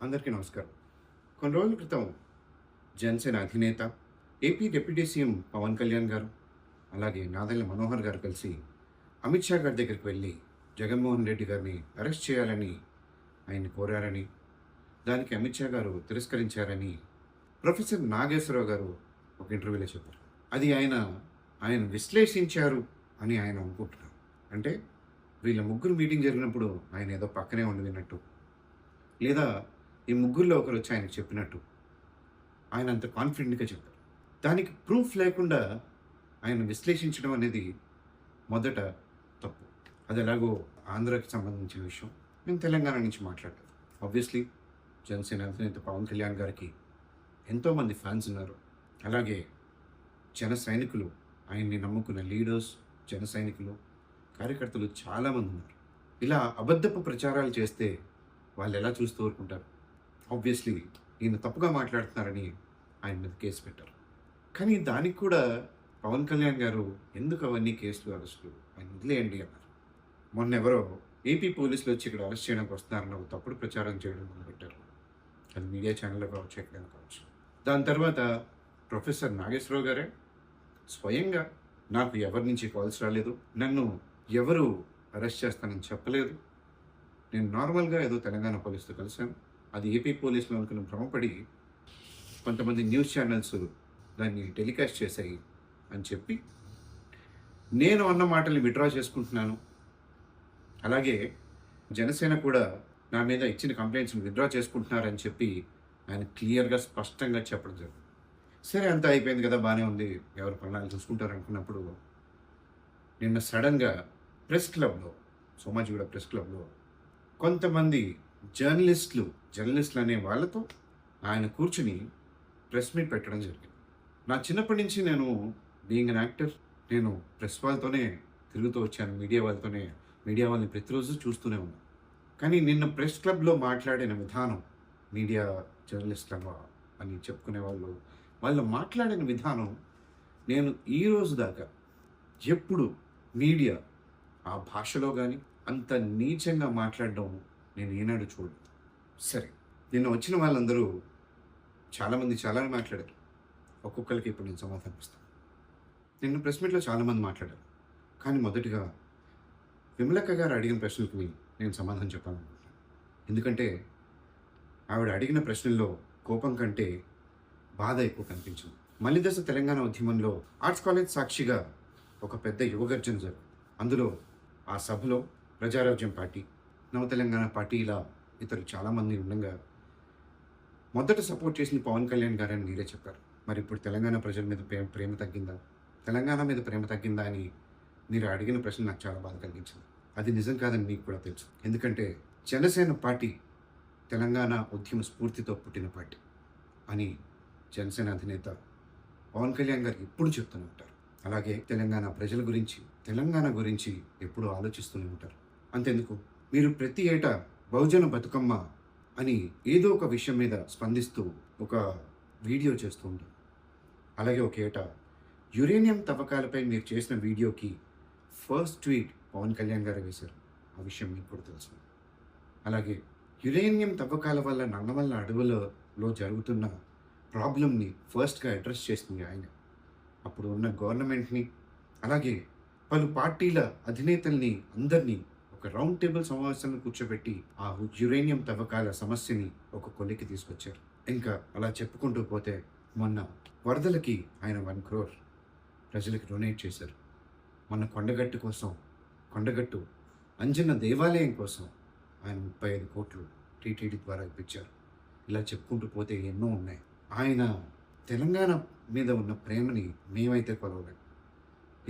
అందరికీ నమస్కారం. కొన్ని రోజుల క్రితం జనసేన అధినేత, AP deputy CM Pawan Kalyan గారు, అలాగే నాదెళ్ల మనోహర్ గారు కలిసి అమిత్ షా గారి దగ్గరికి వెళ్ళి జగన్మోహన్ రెడ్డి గారిని అరెస్ట్ చేయాలని ఆయన్ని కోరారని, దానికి అమిత్ షా గారు తిరస్కరించారని ప్రొఫెసర్ నాగేశ్వరరావు గారు ఒక ఇంటర్వ్యూలో చెప్పారు. అది ఆయన విశ్లేషించారు అని ఆయన అనుకుంటున్నారు. అంటే వీళ్ళ ముగ్గురు మీటింగ్ జరిగినప్పుడు ఆయన ఏదో పక్కనే ఉండి విన్నట్టు, లేదా ఈ ముగ్గురులో ఒకరు వచ్చి ఆయనకు చెప్పినట్టు ఆయన అంత కాన్ఫిడెంట్గా చెప్పారు. దానికి ప్రూఫ్ లేకుండా ఆయన విశ్లేషించడం అనేది మొదట తప్పు. అది ఎలాగో ఆంధ్రాకి సంబంధించిన విషయం. నేను తెలంగాణ నుంచి మాట్లాడతాను. ఆబ్వియస్లీ జనసేన అధినేత పవన్ కళ్యాణ్ గారికి ఎంతోమంది ఫ్యాన్స్ ఉన్నారు. అలాగే జన సైనికులు, ఆయన్ని నమ్ముకున్న లీడర్స్, జన సైనికులు, కార్యకర్తలు చాలామంది ఉన్నారు. ఇలా అబద్ధపు ప్రచారాలు చేస్తే వాళ్ళు ఎలా చూస్తూ ఊరుకుంటారు? ఆబ్వియస్లీ ఈయన తప్పుగా మాట్లాడుతున్నారని ఆయన మీద కేసు పెట్టారు. కానీ దానికి కూడా పవన్ కళ్యాణ్ గారు ఎందుకు అవన్నీ కేసులు, అరెస్టులు, ఆయన వదిలేయండి అన్నారు. మొన్న ఎవరో ఏపీ పోలీసులు వచ్చి ఇక్కడ అరెస్ట్ చేయడానికి వస్తున్నారన్న ఒక తప్పుడు ప్రచారం చేయడం మొదలుపెట్టారు. అది మీడియా ఛానల్లో కావచ్చు, ఎక్కడైనా కావచ్చు. దాని తర్వాత ప్రొఫెసర్ నాగేశ్వరరావు గారే స్వయంగా నాకు ఎవరి నుంచి కాల్స్ రాలేదు, నన్ను ఎవరు అరెస్ట్ చేస్తానని చెప్పలేదు, నేను నార్మల్గా ఏదో తెలంగాణ పోలీసుతో కలిశాను, అది ఏపీ పోలీసులు అనుకుని భ్రమపడి కొంతమంది న్యూస్ ఛానల్స్ దాన్ని టెలికాస్ట్ చేశాయి అని చెప్పి నేను అన్న మాటల్ని విత్డ్రా చేసుకుంటున్నాను. అలాగే జనసేన కూడా నా మీద ఇచ్చిన కంప్లైంట్స్ని విత్డ్రా చేసుకుంటున్నారని చెప్పి ఆయన క్లియర్గా స్పష్టంగా చెప్పడం జరిగింది. సరే, అంతా అయిపోయింది కదా, బాగానే ఉంది, ఎవరు పనులు చూసుకుంటారు అనుకున్నప్పుడు నిన్న సడన్గా ప్రెస్ క్లబ్లో, సోమాజిగూడ ప్రెస్ క్లబ్లో కొంతమంది జర్నలిస్టులు అనే వాళ్ళతో ఆయన కూర్చుని ప్రెస్ మీట్ పెట్టడం జరిగింది. నా చిన్నప్పటి నుంచి నేను బీయింగ్ అన్ యాక్టర్, నేను ప్రెస్ వాళ్ళతోనే తిరుగుతూ వచ్చాను, మీడియా వాళ్ళని ప్రతిరోజు చూస్తూనే ఉన్నాను. కానీ నిన్న ప్రెస్ క్లబ్లో మాట్లాడిన విధానం, మీడియా జర్నలిస్టులు అని చెప్పుకునే వాళ్ళు మాట్లాడిన విధానం నేను ఈరోజు దాకా ఎప్పుడు మీడియా ఆ భాషలో కానీ అంత నీచంగా మాట్లాడడం నేను ఏనాడు చూడను. సరే, నిన్న వచ్చిన వాళ్ళందరూ చాలామంది చాలానే మాట్లాడారు. ఒక్కొక్కరికి ఇప్పుడు నేను సమాధానం ఇస్తాను. నిన్న ప్రెస్ మీట్లో చాలామంది మాట్లాడారు. కానీ మొదటిగా విమలక్క గారు అడిగిన ప్రశ్నలకు నేను సమాధానం చెప్పాలనుకుంటున్నాను. ఎందుకంటే ఆవిడ అడిగిన ప్రశ్నల్లో కోపం కంటే బాధ ఎక్కువ కనిపించింది. మలిదశ తెలంగాణ ఉద్యమంలో ఆర్ట్స్ కాలేజ్ సాక్షిగా ఒక పెద్ద యువగర్జన జరిగింది. అందులో ఆ సభలో ప్రజారాజ్యం పార్టీ, నవ తెలంగాణ పార్టీ, ఇలా ఇతరులు చాలామంది ఉండగా మొదట సపోర్ట్ చేసిన పవన్ కళ్యాణ్ గారని మీరే చెప్పారు. మరి ఇప్పుడు తెలంగాణ ప్రజల మీద ప్రేమ తగ్గిందా, తెలంగాణ మీద ప్రేమ తగ్గిందా అని మీరు అడిగిన ప్రశ్న నాకు చాలా బాధ కలిగించింది. అది నిజం కాదని మీకు కూడా తెలుసు. ఎందుకంటే జనసేన పార్టీ తెలంగాణ ఉద్యమ స్ఫూర్తితో పుట్టిన పార్టీ అని జనసేన అధినేత పవన్ కళ్యాణ్ గారికి ఎప్పుడు చెప్తూనే ఉంటారు. అలాగే తెలంగాణ ప్రజల గురించి, తెలంగాణ గురించి ఎప్పుడూ ఆలోచిస్తూనే ఉంటారు. అంతెందుకు, మీరు ప్రతి ఏటా బహుజన బతుకమ్మ అని ఏదో ఒక విషయం మీద స్పందిస్తూ ఒక వీడియో చేస్తూ ఉంటారు. అలాగే ఒక ఏటా యురేనియం తవ్వకాలపై మీరు చేసిన వీడియోకి ఫస్ట్ ట్వీట్ పవన్ కళ్యాణ్ గారు వేశారు. ఆ విషయం మీకు కూడా తెలుసు. అలాగే యురేనియం తవ్వకాల వల్ల నల్లమల్ల అడవులలో జరుగుతున్న ప్రాబ్లంని ఫస్ట్గా అడ్రస్ చేస్తుంది ఆయన. అప్పుడు ఉన్న గవర్నమెంట్ని, అలాగే పలు పార్టీల అధినేతల్ని అందరినీ ఒక రౌండ్ టేబుల్ సమావేశాలను కూర్చోబెట్టి ఆ యురేనియం తవ్వకాల సమస్యని ఒక కొలికి తీసుకొచ్చారు. ఇంకా అలా చెప్పుకుంటూ పోతే మొన్న వరదలకి ఆయన 1 crore ప్రజలకి డొనేట్ చేశారు. మొన్న కొండగట్టు అంజన్న దేవాలయం కోసం ఆయన 35 కోట్లు టీటీడీ ద్వారా ఇప్పించారు. ఇలా చెప్పుకుంటూ పోతే ఎన్నో ఉన్నాయి. ఆయన తెలంగాణ మీద ఉన్న ప్రేమని మేమైతే కొలవలేం.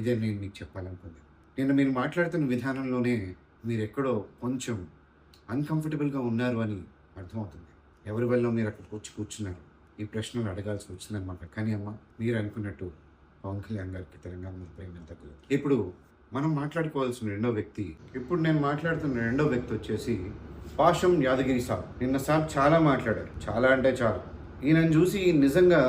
ఇదే నేను మీకు చెప్పాలనుకుంది. నేను మీరు మాట్లాడుతున్న విధానంలోనే మీరు ఎక్కడో కొంచెం అన్కంఫర్టబుల్గా ఉన్నారు అని అర్థమవుతుంది. ఎవరి వల్ల మీరు అక్కడికి వచ్చి కూర్చున్నారు, ఈ ప్రశ్నలు అడగాల్సి వచ్చిందన్నమాట. కానీ అమ్మ, మీరు అనుకున్నట్టు పవన్ కళ్యాణ్ గారికి తెలంగాణ మీద ప్రేమ తగ్గలేదు. ఇప్పుడు మనం మాట్లాడుకోవాల్సిన నేను మాట్లాడుతున్న రెండో వ్యక్తి వచ్చేసి పాషం యాదగిరి సాబ్. నిన్న సాబ్ చాలా మాట్లాడారు, చాలా అంటే చాలా. ఈయనను చూసి నిజంగా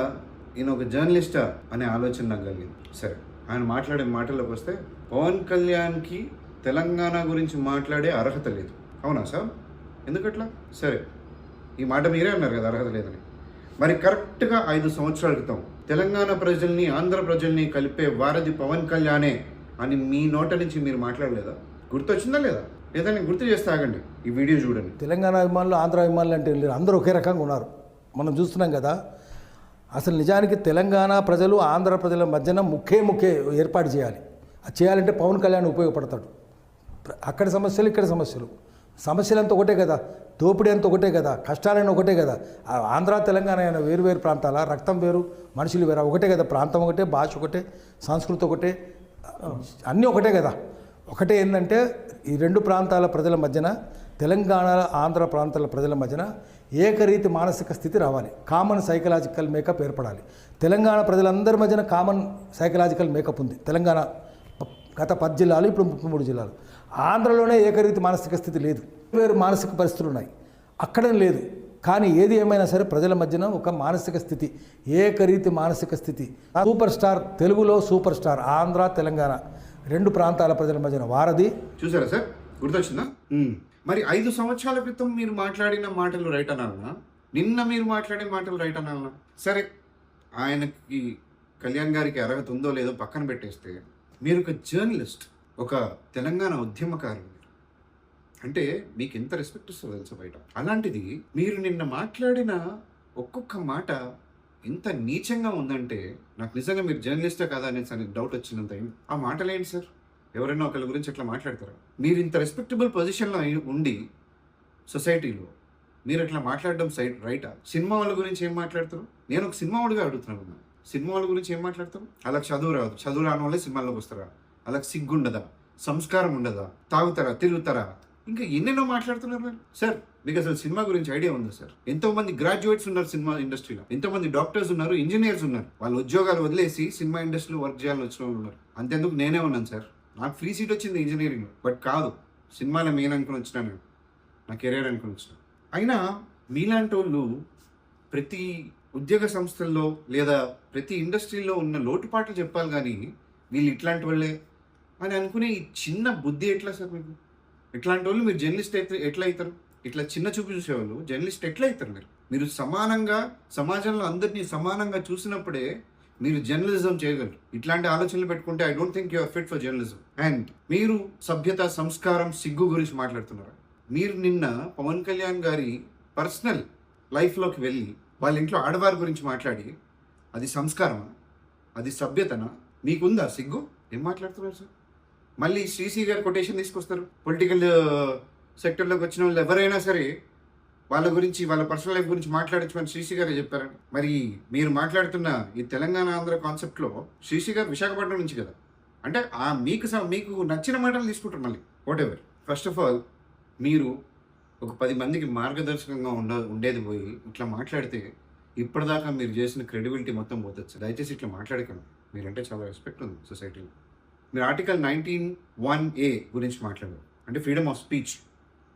ఈయన ఒక జర్నలిస్టా అనే ఆలోచన నాకు కలిగింది. సరే, ఆయన మాట్లాడే మాటల్లోకి వస్తే పవన్ కళ్యాణ్కి తెలంగాణ గురించి మాట్లాడే అర్హత లేదు. అవునా సార్? ఎందుకట్లా? సరే, ఈ మాట మీరే అన్నారు కదా అర్హత లేదని. మరి కరెక్ట్గా 5 సంవత్సరాల క్రితం తెలంగాణ ప్రజల్ని ఆంధ్ర ప్రజల్ని కలిపే వారధి పవన్ కళ్యాణే అని మీ నోట నుంచి మీరు మాట్లాడలేదా? గుర్తొచ్చిందా లేదా? లేదా నేను గుర్తు చేస్తే ఆగండి, ఈ వీడియో చూడండి. తెలంగాణ అభిమానులు ఆంధ్ర అభిమానులు అంటే లేరు, అందరూ ఒకే రకంగా ఉన్నారు. మనం చూస్తున్నాం కదా. అసలు నిజానికి తెలంగాణ ప్రజలు ఆంధ్ర ప్రజల మధ్యన ముఖ్య ఏర్పాటు చేయాలి. అది చేయాలంటే పవన్ కళ్యాణ్ ఉపయోగపడతాడు. అక్కడ సమస్యలు ఇక్కడ సమస్యలంతా ఒకటే కదా, దోపిడీ అంతా ఒకటే కదా, కష్టాలైనా ఒకటే కదా. ఆంధ్ర తెలంగాణ అయిన వేరు ప్రాంతాల, రక్తం వేరు, మనుషులు వేరు, ఒకటే కదా. ప్రాంతం ఒకటే, భాష ఒకటే, సంస్కృతి ఒకటే, అన్నీ ఒకటే కదా. ఒకటే ఏంటంటే ఈ రెండు ప్రాంతాల ప్రజల మధ్యన, తెలంగాణ ఆంధ్ర ప్రాంతాల ప్రజల మధ్యన ఏకరీతి మానసిక స్థితి రావాలి. కామన్ సైకలాజికల్ మేకప్ ఏర్పడాలి. తెలంగాణ ప్రజలందరి మధ్యన కామన్ సైకలాజికల్ మేకప్ ఉంది. తెలంగాణ గత 10 జిల్లాలు, ఇప్పుడు 33 జిల్లాలు. ఆంధ్రలోనే ఏకరీతి మానసిక స్థితి లేదు, వేరు మానసిక పరిస్థితులు ఉన్నాయి, అక్కడ లేదు. కానీ ఏది ఏమైనా సరే ప్రజల మధ్యన ఒక మానసిక స్థితి, ఏకరీతి మానసిక స్థితి. సూపర్ స్టార్, తెలుగులో సూపర్ స్టార్ ఆంధ్ర తెలంగాణ రెండు ప్రాంతాల ప్రజల మధ్యన వారధి. చూసారా సార్, గుర్తొచ్చిందా? మరి 5 సంవత్సరాల క్రితం మీరు మాట్లాడిన మాటలు రైట్ అనాలనా? నిన్న మీరు మాట్లాడిన మాటలు రైట్ అనాలనా? సరే, ఆయనకి కళ్యాణ్ గారికి అర్హత ఉందో లేదో పక్కన పెట్టేస్తే, మీరు ఒక జర్నలిస్ట్, ఒక తెలంగాణ ఉద్యమకారులు, అంటే మీకు ఎంత రెస్పెక్ట్ ఇస్తుందో తెలుసా బయట. అలాంటిది మీరు నిన్న మాట్లాడిన ఒక్కొక్క మాట ఎంత నీచంగా ఉందంటే నాకు నిజంగా మీరు జర్నలిస్టే కదా అనేసి డౌట్ వచ్చినంత. ఆ మాటలు ఏంటి సార్? ఎవరైనా ఒకరి గురించి ఎట్లా మాట్లాడతారా? మీరు ఇంత రెస్పెక్టబుల్ పొజిషన్లో ఉండి సొసైటీలో మీరు ఎట్లా మాట్లాడడం రైటా? సినిమా వాళ్ళ గురించి ఏం మాట్లాడతారు? నేను ఒక సినిమా వాడిగా అడుగుతున్నాను. సినిమా వాళ్ళ గురించి ఏం మాట్లాడతారు? అలా చదువు రాదు, చదువు రాని వాళ్ళే సినిమాల్లోకి వస్తారా? అలా సిగ్గుండదా? సంస్కారం ఉండదా? తాగుతారా, తిరుగుతారా, ఇంకా ఎన్నెన్నో మాట్లాడుతున్నారు మీరు. సార్, మీకు అసలు సినిమా గురించి ఐడియా ఉందా సార్? ఎంతో మంది గ్రాడ్యుయేట్స్ ఉన్నారు సినిమా ఇండస్ట్రీలో, ఎంతో మంది డాక్టర్స్ ఉన్నారు, ఇంజనీర్స్ ఉన్నారు. వాళ్ళ ఉద్యోగాలు వదిలేసి సినిమా ఇండస్ట్రీలో వర్క్ చేయాలని వచ్చిన వాళ్ళు ఉన్నారు. అంతెందుకు నేనే ఉన్నాను సార్. నాకు ఫ్రీ సీట్ వచ్చింది ఇంజనీరింగ్లో, బట్ కాదు, సినిమాలో మెయిన్ అనుకుని వచ్చినాను, నా కెరీర్ అనుకుని వచ్చిన. అయినా మీలాంటి వాళ్ళు ప్రతి ఉద్యోగ సంస్థల్లో లేదా ప్రతి ఇండస్ట్రీలో ఉన్న లోటుపాట్లు చెప్పాలి, కానీ వీళ్ళు ఇట్లాంటి వాళ్ళే అని అనుకునే ఈ చిన్న బుద్ధి ఎట్లా సార్ మీకు? ఇట్లాంటి వాళ్ళు మీరు జర్నలిస్ట్ అయితే ఎట్లా అవుతారు? ఇట్లా చిన్న చూపు చూసేవాళ్ళు జర్నలిస్ట్ ఎట్లా అవుతారు? మీరు సమానంగా సమాజంలో అందరినీ సమానంగా చూసినప్పుడే మీరు జర్నలిజం చేయగలరు. ఇట్లాంటి ఆలోచనలు పెట్టుకుంటే I don't think you are fit for journalism. And మీరు సభ్యత, సంస్కారం, సిగ్గు గురించి మాట్లాడుతున్నారు. మీరు నిన్న పవన్ కళ్యాణ్ గారి పర్సనల్ లైఫ్లోకి వెళ్ళి వాళ్ళ ఇంట్లో ఆడవారి గురించి మాట్లాడి అది సంస్కారమా? అది సభ్యతనా? మీకుందా సిగ్గు? ఏం మాట్లాడుతున్నారు సార్? మళ్ళీ శ్రీశ్రీ గారు కొటేషన్ తీసుకొస్తారు. పొలిటికల్ సెక్టర్లోకి వచ్చిన వాళ్ళు ఎవరైనా సరే వాళ్ళ గురించి, వాళ్ళ పర్సనల్ లైఫ్ గురించి మాట్లాడచ్చు అని శ్రీశ్రీ గారు చెప్పారని. మరి మీరు మాట్లాడుతున్న ఈ తెలంగాణ ఆంధ్ర కాన్సెప్ట్లో శ్రీశ్రీ గారు విశాఖపట్నం నుంచి కదా, అంటే మీకు నచ్చిన మాటలు తీసుకుంటారు మళ్ళీ. What ever. First of all, మీరు ఒక 10 మందికి మార్గదర్శకంగా ఉండేది పోయి ఇట్లా మాట్లాడితే ఇప్పటిదాకా మీరు చేసిన క్రెడిబిలిటీ మొత్తం పోతుంది సార్. దయచేసి ఇట్లా మాట్లాడకండి. మీరంటే చాలా రెస్పెక్ట్ ఉంది సొసైటీలో. మీరు ఆర్టికల్ 19(1)A గురించి మాట్లాడారు, అంటే freedom of speech,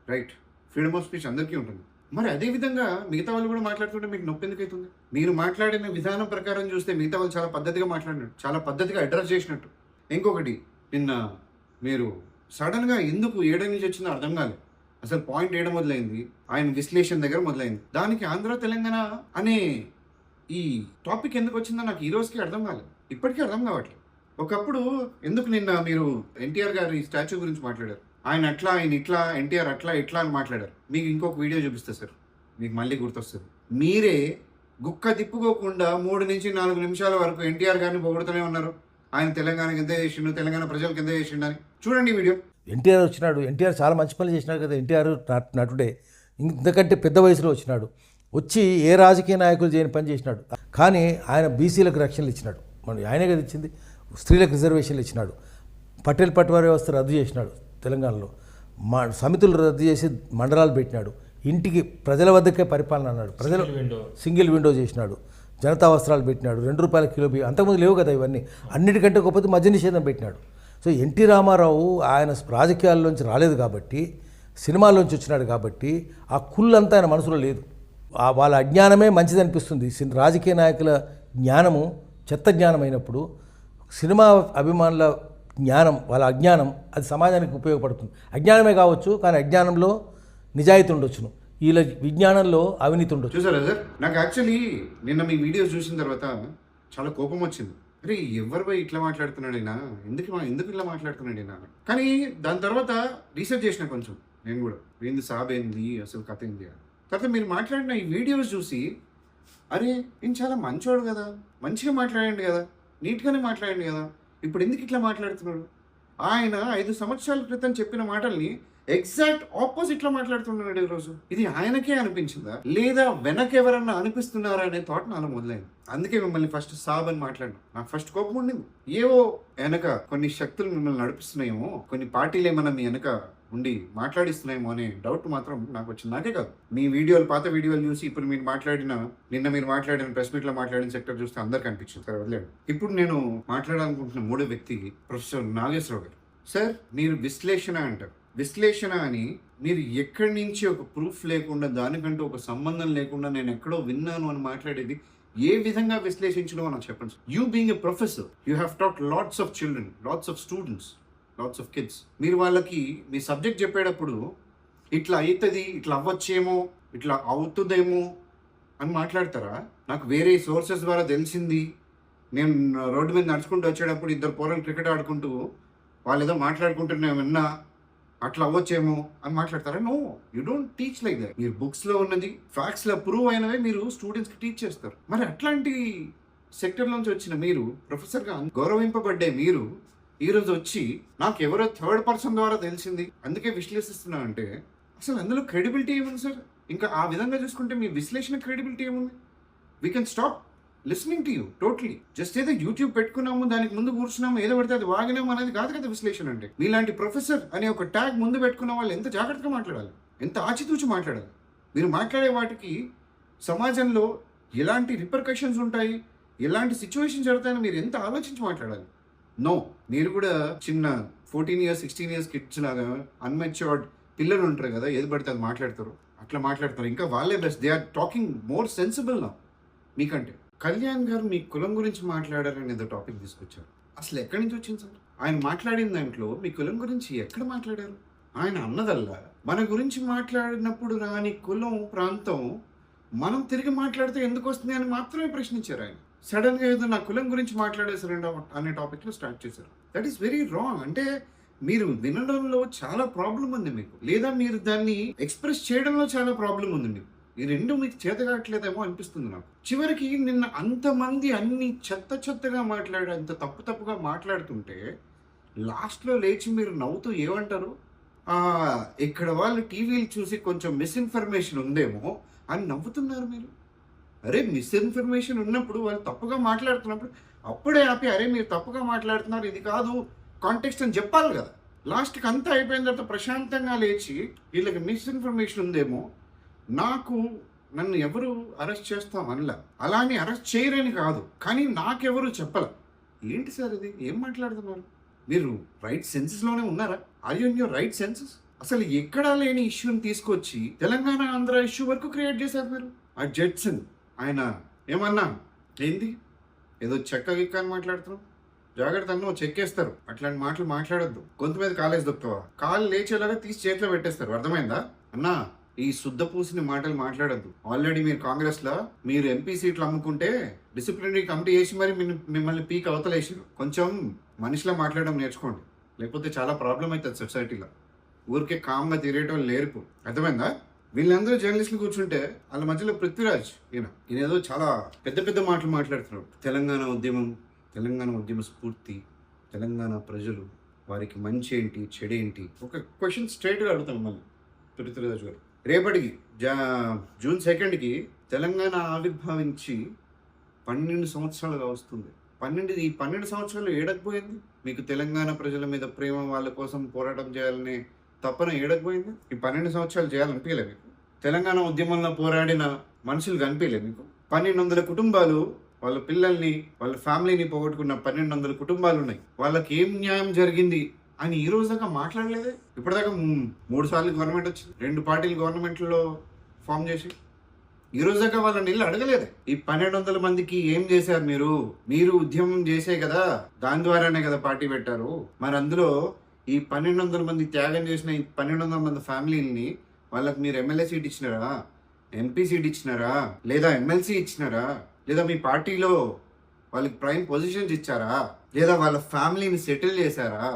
right? Freedom of speech అందరికీ ఉంటుంది. మరి అదేవిధంగా మిగతా వాళ్ళు కూడా మాట్లాడుతుంటే మీకు నొప్పి ఎందుకు అవుతుంది? మీరు మాట్లాడిన విధానం ప్రకారం చూస్తే మిగతా వాళ్ళు చాలా పద్ధతిగా మాట్లాడినట్టు, చాలా పద్ధతిగా అడ్రస్ చేసినట్టు. ఇంకొకటి, నిన్న మీరు సడన్గా ఎందుకు ఏడని నుంచి వచ్చిందో అర్థం కాలేదు. అసలు పాయింట్ ఏడ మొదలైంది, ఆయన విశ్లేషణ దగ్గర మొదలైంది. దానికి ఆంధ్ర తెలంగాణ అనే ఈ టాపిక్ ఎందుకు వచ్చిందో నాకు ఈ రోజుకి అర్థం కాలేదు, ఇప్పటికీ అర్థం కావట్లేదు. ఒకప్పుడు ఎందుకు నిన్న మీరు ఎన్టీఆర్ గారి స్టాచ్యూ గురించి మాట్లాడారు, ఆయన అట్లా, ఆయన ఇట్లా, ఎన్టీఆర్ అట్లా ఇట్లా అని మాట్లాడారు. మీకు ఇంకొక వీడియో చూపిస్తా సార్, మీకు మళ్ళీ గుర్తొస్తుంది. మీరే గుక్క తిప్పుకోకుండా 3 నుంచి 4 నిమిషాల వరకు ఎన్టీఆర్ గారిని పొగుడుతూనే ఉన్నారు. ఆయన తెలంగాణకి ఎంత చేసిండు, తెలంగాణ ప్రజలకు ఎంత చేసిండు అని. చూడండి వీడియో. ఎన్టీఆర్ వచ్చినాడు, ఎన్టీఆర్ చాలా మంచి పనులు చేసినాడు కదా. ఎన్టీఆర్ నటుడే, ఇంతకంటే పెద్ద వయసులో వచ్చినాడు. వచ్చి ఏ రాజకీయ నాయకులు చేయని పని చేసినాడు. కానీ ఆయన బీసీలకు రక్షణలు ఇచ్చినాడు. మనం ఆయనే కదా ఇచ్చింది. స్త్రీలకు రిజర్వేషన్లు ఇచ్చినాడు. పటేల్ పట్వారీ వ్యవస్థ రద్దు చేసినాడు. తెలంగాణలో సమితులు రద్దు చేసి మండలాలు పెట్టినాడు. ఇంటికి ప్రజల వద్దకే పరిపాలన అన్నాడు. ప్రజలు సింగిల్ విండో చేసినాడు. జనతా వస్త్రాలు పెట్టినాడు. 2 రూపాయల కిలో బియ్యం. అంతకుముందు లేవు కదా ఇవన్నీ. అన్నిటికంటే గొప్పది మద్య నిషేధం పెట్టినాడు. సో ఎన్టీ రామారావు ఆయన రాజకీయాల్లోంచి రాలేదు కాబట్టి, సినిమాల్లోంచి వచ్చినాడు కాబట్టి ఆ కుళ్ళంతా ఆయన మనసులో లేదు. వాళ్ళ అజ్ఞానమే మంచిది అనిపిస్తుంది. రాజకీయ నాయకుల జ్ఞానము చెత్త జ్ఞానం అయినప్పుడు సినిమా అభిమానుల జ్ఞానం, వాళ్ళ అజ్ఞానం, అది సమాజానికి ఉపయోగపడుతుంది. అజ్ఞానమే కావచ్చు, కానీ అజ్ఞానంలో నిజాయితీ ఉండొచ్చును. వీళ్ళ విజ్ఞానంలో అవినీతి ఉండొచ్చు. చూసారా సార్, నాకు యాక్చువల్లీ నిన్న మీ వీడియోస్ చూసిన తర్వాత చాలా కోపం వచ్చింది. అరే ఎవరు ఇట్లా మాట్లాడుతున్నాడైనా, ఎందుకు ఇట్లా మాట్లాడుతున్నాడైనా. కానీ దాని తర్వాత రీసెర్చ్ చేసిన కొంచెం నేను కూడా, ఏంది సాబ్ ఏంది అసలు కథ ఏంది అని. తర్వాత మీరు మాట్లాడిన ఈ వీడియోస్ చూసి, అరే నేను చాలా మంచోడు కదా, మంచిగా మాట్లాడండి కదా, నీట్గానే మాట్లాడండి కదా, ఇప్పుడు ఎందుకు ఇట్లా మాట్లాడుతున్నాడు. ఆయన 5 సంవత్సరాల క్రితం చెప్పిన మాటల్ని ఎగ్జాక్ట్ ఆపోజిట్లో మాట్లాడుతున్నాడు ఈరోజు. ఇది ఆయనకే అనిపించిందా, లేదా వెనకెవరన్నా అనిపిస్తున్నారా అనే థాట్ నాలో మొదలైంది. అందుకే మిమ్మల్ని ఫస్ట్ సాబ్ అని మాట్లాడినా. నాకు ఫస్ట్ కోపం ఉండింది. ఏవో వెనక కొన్ని శక్తులు మిమ్మల్ని నడిపిస్తున్నాయేమో, కొన్ని పార్టీలు ఏమన్నా మీ వెనక ఉండి మాట్లాడిస్తున్నాయేమో అనే డౌట్ మాత్రం నాకు వచ్చింది. నాకే కాదు, మీ వీడియోలు, పాత వీడియోలు చూసి ఇప్పుడు మీరు మాట్లాడిన, నిన్న మీరు మాట్లాడిన ప్రెస్ మీట్లో మాట్లాడిన సెక్టర్ చూస్తే అందరికి అనిపించింది. సరే వదిలేడు. ఇప్పుడు నేను మాట్లాడాలనుకుంటున్న మూడో వ్యక్తి ప్రొఫెసర్ నాగేశ్వరరావు గారు. సార్, మీరు విశ్లేషణ అంటారు. విశ్లేషణ అని మీరు ఎక్కడి నుంచి ఒక ప్రూఫ్ లేకుండా, దానికంటూ ఒక సంబంధం లేకుండా నేను ఎక్కడో విన్నాను అని మాట్లాడేది ఏ విధంగా విశ్లేషించడం నాకు చెప్పండి. You being a professor, you have taught lots of children, lots of students, lots of kids. మీరు వాళ్ళకి మీ సబ్జెక్ట్ చెప్పేటప్పుడు ఇట్లా అవుతుంది, ఇట్లా అవ్వచ్చేమో, ఇట్లా అవుతుందేమో అని మాట్లాడతారా? నాకు వేరే సోర్సెస్ ద్వారా తెలిసింది, నేను రోడ్డు మీద నడుచుకుంటూ వచ్చేటప్పుడు 2 పోరలు క్రికెట్ ఆడుకుంటూ వాళ్ళు ఏదో మాట్లాడుకుంటున్నా విన్నా, అట్లా అవ్వచ్చేమో అని మాట్లాడతారా? No, you don't teach like that. మీరు బుక్స్లో ఉన్నది, ఫ్యాక్ట్స్లో ప్రూవ్ అయినవే మీరు స్టూడెంట్స్కి టీచ్ చేస్తారు. మరి అట్లాంటి సెక్టర్ నుంచి వచ్చిన మీరు, ప్రొఫెసర్గా గౌరవింపబడ్డే మీరు ఈరోజు వచ్చి నాకు ఎవరో థర్డ్ పర్సన్ ద్వారా తెలిసింది అందుకే విశ్లేషిస్తున్నా అంటే అసలు అందులో క్రెడిబిలిటీ ఏముంది సార్? ఇంకా ఆ విధంగా చూసుకుంటే మీ విశ్లేషణ క్రెడిబిలిటీ ఏముంది? We can stop listening to you totally. Just ఏదో యూట్యూబ్ పెట్టుకున్నాము, దానికి ముందు కూర్చున్నాము, ఏదో పడితే అది వాగినాము అనేది కాదు కదా విశ్లేషణ అంటే. మీలాంటి ప్రొఫెసర్ అనే ఒక ట్యాగ్ ముందు పెట్టుకున్న వాళ్ళు ఎంత జాగ్రత్తగా మాట్లాడాలి, ఎంత ఆచితూచి మాట్లాడాలి. మీరు మాట్లాడే వాటికి సమాజంలో ఎలాంటి రిపర్కషన్స్ ఉంటాయి, ఎలాంటి సిచ్యువేషన్ జరుగుతాయని మీరు ఎంత ఆలోచించి మాట్లాడాలి. నో, మీరు కూడా చిన్న 14 years 16 years కిడ్స్ లాగా అన్మెచ్యూర్డ్ పిల్లలు ఉంటారు కదా, ఏది పడితే అది మాట్లాడతారు, అట్లా మాట్లాడతారు. ఇంకా వాళ్ళే best, they are talking more sensible నా మీకంటే. కళ్యాణ్ గారు మీ కులం గురించి మాట్లాడారని ఏదో టాపిక్ తీసుకొచ్చారు. అసలు ఎక్కడి నుంచి వచ్చింది సార్? ఆయన మాట్లాడిన దాంట్లో మీ కులం గురించి ఎక్కడ మాట్లాడారు? ఆయన అన్నదల్లా మన గురించి మాట్లాడినప్పుడు రాని కులం, ప్రాంతం మనం తిరిగి మాట్లాడితే ఎందుకు వస్తుంది అని మాత్రమే ప్రశ్నించారు ఆయన. సడన్గా ఏదో నా కులం గురించి మాట్లాడేసారండి అనే టాపిక్లో స్టార్ట్ చేశారు. That is very wrong. అంటే మీరు వినడంలో చాలా ప్రాబ్లం ఉంది మీకు, లేదా మీరు దాన్ని ఎక్స్ప్రెస్ చేయడంలో చాలా ప్రాబ్లం ఉంది మీకు. ఈ రెండు మీకు చేత కావట్లేదేమో అనిపిస్తుంది నాకు. చివరికి నిన్న అంతమంది అన్ని చెత్తగా మాట్లాడి, అంత తప్పుగా మాట్లాడుతుంటే లాస్ట్లో లేచి మీరు నవ్వుతూ ఏమంటారు? ఇక్కడ వాళ్ళు టీవీలు చూసి కొంచెం మిస్ఇన్ఫర్మేషన్ ఉందేమో అని నవ్వుతున్నారు మీరు. అరే, మిస్ఇన్ఫర్మేషన్ ఉన్నప్పుడు, వాళ్ళు తప్పుగా మాట్లాడుతున్నప్పుడు అప్పుడే ఆపి, అరే మీరు తప్పుగా మాట్లాడుతున్నారు, ఇది కాదు కాంటెక్స్ట్ అని చెప్పాలి కదా. లాస్ట్కి అంతా అయిపోయిన తర్వాత ప్రశాంతంగా లేచి వీళ్ళకి మిస్ఇన్ఫర్మేషన్ ఉందేమో, నన్ను ఎవరు అరెస్ట్ చేస్తామనలా, అలా అని అరెస్ట్ చేయరని కాదు, కానీ నాకెవరు చెప్పాల. ఏంటి సార్ ఇది? ఏం మాట్లాడుతున్నారు మీరు? రైట్ సెన్సెస్లోనే ఉన్నారా? Are you in your right senses? అసలు ఎక్కడా లేని ఇష్యూని తీసుకొచ్చి తెలంగాణ ఆంధ్ర ఇష్యూ వరకు క్రియేట్ చేశారు మీరు. ఆ జడ్సన్ ఆయన ఏమన్నా ఏంది, ఏదో చెక్క గిక్క అని మాట్లాడుతున్నావు, జాగ్రత్త అన్న చెక్కేస్తారు. అట్లాంటి మాటలు మాట్లాడొద్దు. గొంతు మీద కాలేసి దొక్కుతావా, కాలు లేచేలాగా తీసి చేతిలో పెట్టేస్తారు. అర్థమైందా అన్నా? ఈ శుద్ధ పూసిన మాటలు మాట్లాడద్దు. ఆల్రెడీ మీరు కాంగ్రెస్లో మీరు ఎంపీ సీట్లు అమ్ముకుంటే డిసిప్లినరీ కమిటీ వేసి మరి మిమ్మల్ని పీక్ అవతలేసారు. కొంచెం మనిషిలో మాట్లాడడం నేర్చుకోండి, లేకపోతే చాలా ప్రాబ్లం అవుతుంది సొసైటీలో. ఊరికే కామ్గా తిరిగేటోళ్ళు లేరుపు. అర్థమైందా? వీళ్ళందరూ జర్నలిస్టులు కూర్చుంటే వాళ్ళ మధ్యలో పృథ్వీరాజ్ ఈయన ఏదో చాలా పెద్ద మాటలు మాట్లాడుతున్నాడు. తెలంగాణ ఉద్యమ స్ఫూర్తి, తెలంగాణ ప్రజలు, వారికి మంచి ఏంటి, చెడేంటి, ఒక క్వశ్చన్ స్ట్రైట్గా అడుగుతాం మళ్ళీ పృథ్వీరాజ్ గారు. రేపటికి June 2కి తెలంగాణ ఆవిర్భావించి 12 సంవత్సరాలుగా వస్తుంది. ఈ 12 సంవత్సరాలు ఏడకపోయింది? మీకు తెలంగాణ ప్రజల మీద ప్రేమ, వాళ్ళ కోసం పోరాటం చేయాలనే తప్పన ఏడకపోయింది? ఈ 12 సంవత్సరాలు చేయాలనిపించలే మీకు? తెలంగాణ ఉద్యమంలో పోరాడిన మనుషులు కనిపించలే మీకు? 1200 కుటుంబాలు వాళ్ళ పిల్లల్ని, వాళ్ళ ఫ్యామిలీని పోగొట్టుకున్న 1200 కుటుంబాలు ఉన్నాయి. వాళ్ళకి ఏం న్యాయం జరిగింది అని ఈ రోజు దాకా మాట్లాడలేదే. ఇప్పటిదాకా 3 సార్లు గవర్నమెంట్ వచ్చింది, 2 పార్టీలు గవర్నమెంట్లో ఫామ్ చేసి ఈ రోజు దాకా వాళ్ళని నీళ్ళు అడగలేదు. ఈ 1200 మందికి ఏం చేశారు మీరు ఉద్యమం చేసే కదా, దాని ద్వారానే కదా పార్టీ పెట్టారు. మరి అందులో ఈ 1200 మంది త్యాగం చేసిన ఈ 1200 మంది ఫ్యామిలీని వాళ్ళకి మీరు ఎమ్మెల్యే సీట్ ఇచ్చినారా, ఎంపీ సీట్ ఇచ్చినారా, లేదా ఎమ్మెల్సీ ఇచ్చినారా, లేదా మీ పార్టీలో వాళ్ళకి ప్రైమ్ పొజిషన్స్ ఇచ్చారా, లేదా వాళ్ళ ఫ్యామిలీని సెటిల్ చేశారా,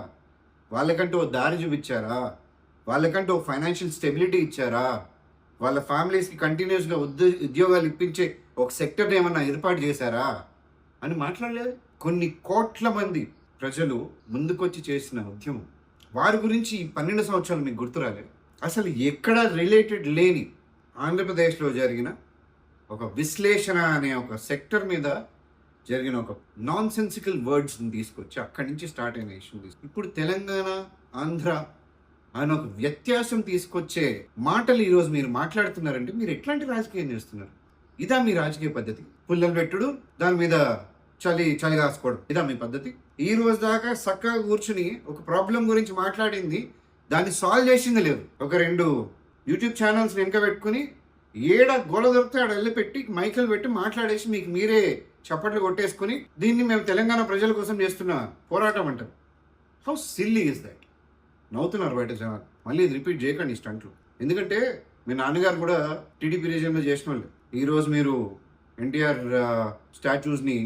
వాళ్ళకంటూ ఓ దారి చూపించారా, వాళ్ళకంటూ ఓ ఫైనాన్షియల్ స్టెబిలిటీ ఇచ్చారా, వాళ్ళ ఫ్యామిలీస్కి కంటిన్యూస్గా ఉద్యోగాలు ఇప్పించే ఒక సెక్టర్ని ఏమన్నా ఏర్పాటు చేశారా అని మాట్లాడలేదు. కొన్ని కోట్ల మంది ప్రజలు ముందుకొచ్చి చేసిన ఉద్యమం, వారి గురించి ఈ 12 సంవత్సరాలు మీకు గుర్తురాలేదు. అసలు ఎక్కడ రిలేటెడ్ లేని ఆంధ్రప్రదేశ్లో జరిగిన ఒక విశ్లేషణ అనే ఒక సెక్టర్ మీద జరిగిన ఒక నాన్ సెన్సికల్ వర్డ్స్ని తీసుకొచ్చి అక్కడి నుంచి స్టార్ట్ అయిన ఇష్యూ ఇప్పుడు తెలంగాణ ఆంధ్ర అని ఒక వ్యత్యాసం తీసుకొచ్చే మాటలు ఈరోజు మీరు మాట్లాడుతున్నారంటే మీరు ఎట్లాంటి రాజకీయం చేస్తున్నారు? ఇదా మీ రాజకీయ పద్ధతి? పుల్లలు పెట్టుడు, దాని మీద చలి రాసుకోవడం, ఇదా మీ పద్ధతి? ఈ రోజు దాకా చక్కగా కూర్చుని ఒక ప్రాబ్లం గురించి మాట్లాడింది, దాన్ని సాల్వ్ చేసింది లేదు. ఒక 2 యూట్యూబ్ ఛానల్స్ వెనుక పెట్టుకుని ఏడ గోడ దొరికితే ఆడ వెళ్ళి పెట్టి మైకలు పెట్టి మాట్లాడేసి మీకు మీరే చప్పట్లు కొట్టేసుకుని దీన్ని మేము తెలంగాణ ప్రజల కోసం చేస్తున్న పోరాటం అంటారు. How silly is that? నవ్వుతున్నారు బయట జనాలు. మళ్ళీ ఇది రిపీట్ చేయకండి ఈ స్టంట్లు. ఎందుకంటే మీ నాన్నగారు కూడా టీడీపీ రీజియన్లో చేసిన వాళ్ళు. ఈరోజు మీరు ఎన్టీఆర్ స్టాచ్యూస్ని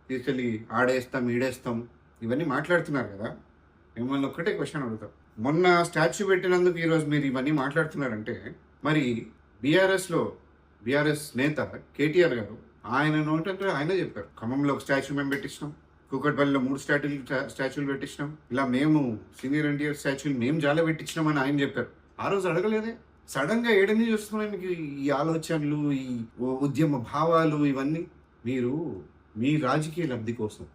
తీసుకెళ్ళి ఆడేస్తాం ఈడేస్తాం ఇవన్నీ మాట్లాడుతున్నారు కదా. మిమ్మల్ని ఒక్కటే క్వశ్చన్ అడుగుతాం. మొన్న స్టాచ్యూ పెట్టినందుకు ఈరోజు మీరు ఇవన్నీ మాట్లాడుతున్నారంటే మరి బీఆర్ఎస్ నేత కేటీఆర్ గారు ఆయన నోటంటే ఆయనే చెప్పారు, ఖమ్మంలో ఒక స్టాచ్యూ మేము పెట్టించినాం, కూకట్పల్లిలో 3 స్టాచ్యూలు పెట్టించినాం, ఇలా మేము సీనియర్ ఎన్టీఆర్ స్టాచ్యూలు మేము చాలా పెట్టించినాం అని ఆయన చెప్పారు. ఆ రోజు అడగలేదే. సడన్గా ఏడని చూస్తున్నాయి మీకు ఈ ఆలోచనలు, ఈ ఉద్యమ భావాలు, ఇవన్నీ మీరు మీ రాజకీయ లబ్ధి కోసం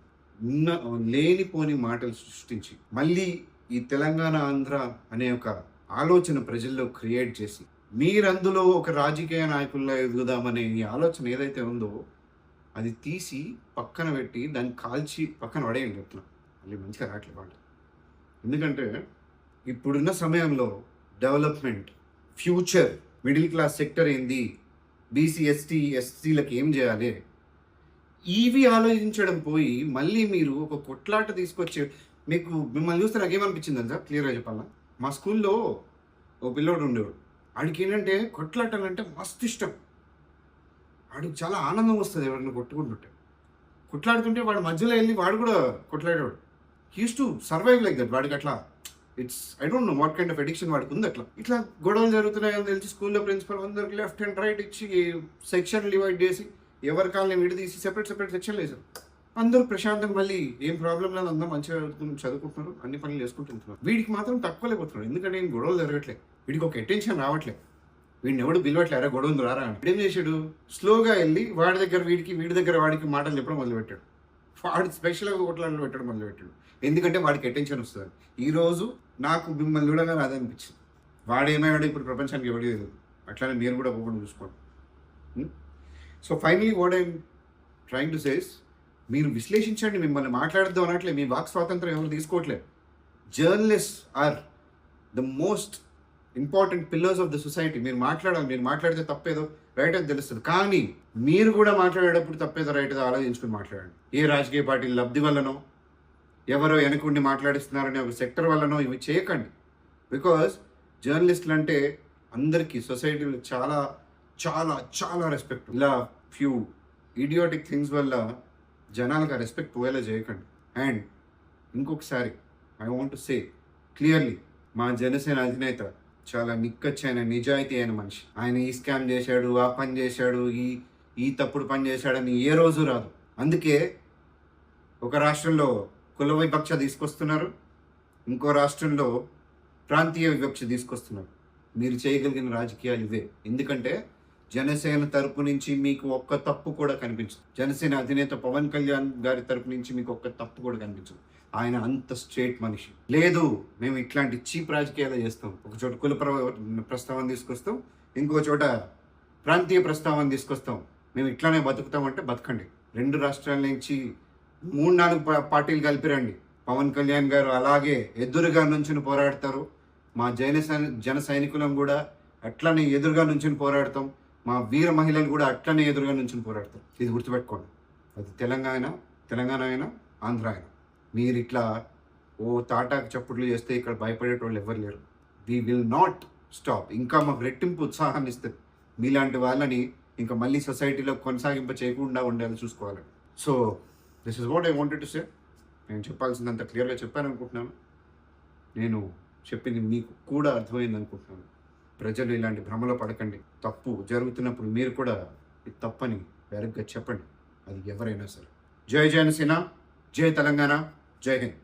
లేనిపోని మాటలు సృష్టించి మళ్ళీ ఈ తెలంగాణ ఆంధ్ర అనే ఒక ఆలోచన ప్రజల్లో క్రియేట్ చేసి మీరందులో ఒక రాజకీయ నాయకుల్లో ఎదుగుదామనే ఈ ఆలోచన ఏదైతే ఉందో అది తీసి పక్కన పెట్టి దాన్ని కాల్చి పక్కన పడేయండి చెప్తున్నా. మళ్ళీ మంచిగా రావట్లేదు వాళ్ళు. ఎందుకంటే ఇప్పుడున్న సమయంలో development, future, middle class sector ఏంది, బీసీ ఎస్టీలకు ఏం చేయాలి, ఇవి ఆలోచించడం పోయి మళ్ళీ మీరు ఒక కొట్లాట తీసుకొచ్చే మిమ్మల్ని చూస్తే నాకేమనిపించింది అంతా క్లియర్గా చెప్పాలా. మా స్కూల్లో ఓ పిల్లోడు ఉండేవాడు. ఆడికి ఏంటంటే కొట్లాటాలంటే మస్తు ఇష్టం. వాడికి చాలా ఆనందం వస్తుంది ఎవరైనా కొట్టుకుంటుంటే. కొట్లాడుతుంటే వాడు మధ్యలో వెళ్ళి వాడు కూడా కొట్లాడేవాడు. He's to survive like that. వాడికి అట్లా I don't know what kind of addiction వాడికి ఉంది. అట్లా ఇట్లా గొడవలు జరుగుతున్నాయని తెలిసి స్కూల్లో ప్రిన్సిపల్ అందరికి లెఫ్ట్ అండ్ రైట్ ఇచ్చి సెక్షన్ డివైడ్ చేసి ఎవరి కాళ్ళని విడదీసి సెపరేట్ సెక్షన్లు వేసారు. అందరూ ప్రశాంతంగా మళ్ళీ ఏం ప్రాబ్లం లేదు, అందరూ మంచిగా చదువుకుంటున్నారు, అన్ని పనులు చేసుకుంటున్నారు. వీడికి మాత్రం తక్కువ లేకపోతున్నాడు. ఎందుకంటే ఏం గొడవలు జరగట్లేదు, వీడికి ఒక అటెన్షన్ రావట్లేదు, వీడిని ఎవడు పిలవట్లేరా గొడవలు రారా అని. ఏం చేశాడు, స్లోగా వెళ్ళి వాడి దగ్గర వాడికి మాటలు చెప్పడం మొదలుపెట్టాడు. వాడు స్పెషల్గా కొట్లాటలు పెట్టడం మొదలుపెట్టాడు. ఎందుకంటే వాడికి అటెన్షన్ వస్తుంది. ఈరోజు నాకు మిమ్మల్ని చూడగానే అదే అనిపించింది. వాడేమైనా ఇప్పుడు ప్రపంచానికి ఎవడీ తెలియదు. అట్లానే మీరు కూడా ఒకటి చూసుకోండి. So finally what I'm trying to says, మీరు విశ్లేషించండి. మిమ్మల్ని మాట్లాడద్దు అనట్లే, మీ వాక్ స్వాతంత్రం ఎవరు తీసుకోవట్లేదు. Journalist are the most important pillars of the society. మీరు మాట్లాడాలి, మీరు మాట్లాడితే తప్పేదో రైట్ అని తెలుస్తుంది. కానీ మీరు కూడా మాట్లాడేటప్పుడు తప్పేదో రైట్ ఏదో ఆలోచించుకుని మాట్లాడండి. ఏ రాజకీయ పార్టీ లబ్ధి వల్లనో, ఎవరో వెనకుండి మాట్లాడిస్తున్నారనే ఒక సెక్టర్ వల్లనో ఇవి చేయకండి. బికాజ్ జర్నలిస్టులు అంటే అందరికీ సొసైటీలో చాలా చాలా చాలా రెస్పెక్ట్. ఇలా ఫ్యూ ఇడియోటిక్ థింగ్స్ వల్ల జనాలకు ఆ రెస్పెక్ట్ పోయేలా చేయకండి. అండ్ ఇంకొకసారి I want to say clearly, మా జనసేన అధినేత చాలా నిక్కచ్చైన నిజాయితీ అయిన మనిషి. ఆయన ఈ స్కామ్ చేశాడు, ఆ పని చేశాడు, ఈ తప్పుడు పని చేశాడని ఏ రోజు రాదు. అందుకే ఒక రాష్ట్రంలో కుల వివక్ష తీసుకొస్తున్నారు, ఇంకో రాష్ట్రంలో ప్రాంతీయ వివక్ష తీసుకొస్తున్నారు. మీరు చేయగలిగిన రాజకీయాలు ఇవే. ఎందుకంటే జనసేన తరపు నుంచి మీకు ఒక్క తప్పు కూడా కనిపించదు. జనసేన అధినేత పవన్ కళ్యాణ్ గారి తరపు నుంచి మీకు ఒక్క తప్పు కూడా కనిపించదు. ఆయన అంత స్ట్రేట్ మనిషి. లేదు మేము ఇట్లాంటి చీప్ రాజకీయాలు చేస్తాం, ఒక చోట కుల ప్రస్తావన తీసుకొస్తాం, ఇంకో చోట ప్రాంతీయ ప్రస్తావన తీసుకొస్తాం, మేము ఇట్లానే బతుకుతామంటే బతకండి. 2 రాష్ట్రాల నుంచి 3-4 పార్టీలు కలిపిరండి. పవన్ కళ్యాణ్ గారు అలాగే ఎదురుగా నుంచుని పోరాడతారు. మా జన సైనికులం కూడా అట్లనే ఎదురుగా నుంచుని పోరాడతాం. మా వీర మహిళలు కూడా అట్లనే ఎదురుగా నుంచుని పోరాడతారు. ఇది గుర్తుపెట్టుకోండి. అది తెలంగాణ అయినా ఆంధ్ర అయినా. మీరు ఇట్లా తాటాకు చప్పుట్లు చేస్తే ఇక్కడ భయపడేటోళ్ళు ఎవరు లేరు. We will not stop. ఇంకా మాకు రెట్టింపు ఉత్సాహాన్ని ఇస్తుంది. మీలాంటి వాళ్ళని ఇంకా మళ్ళీ సొసైటీలో కొనసాగింప చేయకుండా ఉండేలా చూసుకోవాలి. So this is what I wanted to say. నేను చెప్పాల్సిందంత క్లియర్గా చెప్పాను అనుకుంటున్నాను. నేను చెప్పింది మీకు కూడా అర్థమైంది అనుకుంటున్నాను. ప్రజలు ఇలాంటి భ్రమలో పడకండి. తప్పు జరుగుతున్నప్పుడు మీరు కూడా ఇది తప్పని డైరెక్ట్గా చెప్పండి, అది ఎవరైనా సరే. జై జనసేన, జై తెలంగాణ, జై హింద్.